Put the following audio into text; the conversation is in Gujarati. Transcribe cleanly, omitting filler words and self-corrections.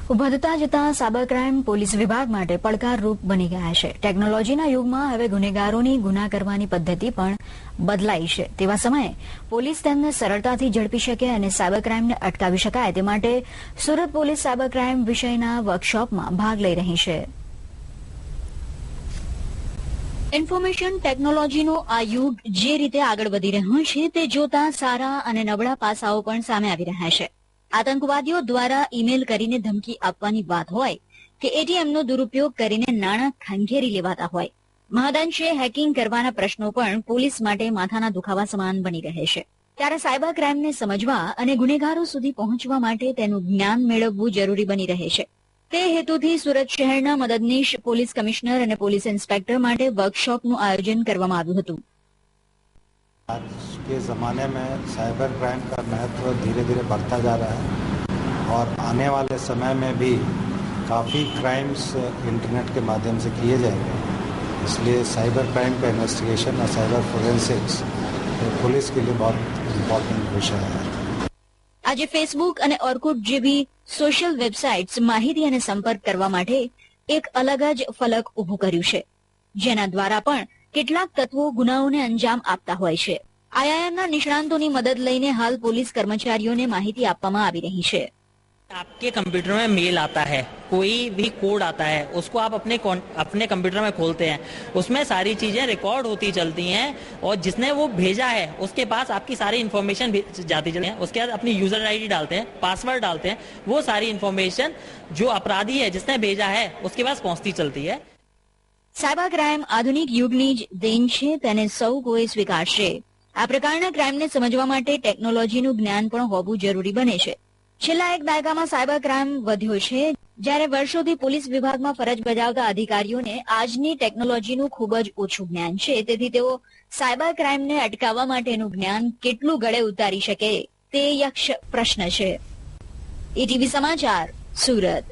વધતા જતા સાયબર ક્રાઇમ પોલીસ વિભાગ માટે પડકારરૂપ બની ગયા છે. ટેકનોલોજીના યુગમાં હવે ગુનેગારોની ગુના કરવાની પદ્ધતિ પણ બદલાઈ છે. તેવા સમયે પોલીસ તેમને સરળતાથી ઝડપી શકે અને સાયબર ક્રાઇમને અટકાવી શકાય તે માટે સુરત પોલીસ સાયબર ક્રાઇમ વિષયના વર્કશોપમાં ભાગ લઈ રહી છે. ઇન્ફોર્મેશન ટેકનોલોજીનો આ યુગ જે રીતે આગળ વધી રહ્યો છે તે જોતા સારા અને નબળા પાસાઓ પણ સામે આવી રહ્યા છે. આતંકવાદીઓ દ્વારા ઈમેલ કરીને ધમકી આપવાની વાત હોય કે એટીએમનો દુરુપયોગ કરીને નાણાં ખંખેરી લેવાતા હોય, મહદઅંશે હેકિંગ કરવાના પ્રશ્નો પણ પોલીસ માટે માથાના દુખાવા સમાન બની રહે છે. ત્યારે સાયબર ક્રાઇમને સમજવા અને ગુનેગારો સુધી પહોંચવા માટે તેનું જ્ઞાન મેળવવું જરૂરી બની રહે છે. તે હેતુથી સુરત શહેરના મદદનીશ પોલીસ કમિશનર અને પોલીસ ઇન્સ્પેક્ટર માટે વર્કશોપનું આયોજન કરવામાં આવ્યું હતું. आज के ज़माने में साइबर क्राइम का महत्व धीरे धीरे बढ़ता जा रहा है और आने वाले समय में भी काफ़ी क्राइम्स इंटरनेट के माध्यम से किए जाएंगे. इसलिए साइबर क्राइम का इन्वेस्टिगेशन और साइबर फोरेंसिक्स पुलिस के लिए बहुत इम्पोर्टेंट विषय है. આજે ફેસબુક અને ઓર્કુટ જેવી સોશિયલ વેબસાઇટ્સ માહિતી અને સંપર્ક કરવા માટે એક અલગ જ ફલક ઉભું કર્યું છે, જેના દ્વારા પણ કેટલાક તત્વો ગુનાઓને અંજામ આપતા હોય છે. આઈઆઈએમના નિષ્ણાંતોની મદદ લઈને હાલ પોલીસ કર્મચારીઓને માહિતી આપવામાં આવી રહી છે. आपके कंप्यूटर में मेल आता है, कोई भी कोड आता है, उसको आप अपने कंप्यूटर में खोलते हैं, उसमें सारी चीजें रिकॉर्ड होती चलती हैं और जिसने वो भेजा है उसके पास आपकी सारी इन्फॉर्मेशन जाती चलती है. उसके बाद अपनी यूजर आईडी डालते हैं, पासवर्ड डालते हैं, वो सारी इन्फॉर्मेशन जो अपराधी है जिसने भेजा है उसके पास पहुंचती चलती है. સાયબર ક્રાઇમ આધુનિક યુગની જ દેન છે, તેને સૌ કોઈ સ્વીકારશે. આ પ્રકારના ક્રાઇમને સમજવા માટે ટેકનોલોજીનું જ્ઞાન પણ હોવું જરૂરી બને છે. છેલ્લા એક દાયકામાં સાયબર ક્રાઇમ વધ્યો છે, જ્યારે વર્ષોથી પોલીસ વિભાગમાં ફરજ બજાવતા અધિકારીઓને આજની ટેકનોલોજીનું ખૂબ જ ઓછું જ્ઞાન છે. તેથી તેઓ સાયબર ક્રાઇમને અટકાવવા માટેનું જ્ઞાન કેટલું ગળે ઉતારી શકે તે યક્ષ પ્રશ્ન છે. એટીવી સમાચાર, સુરત.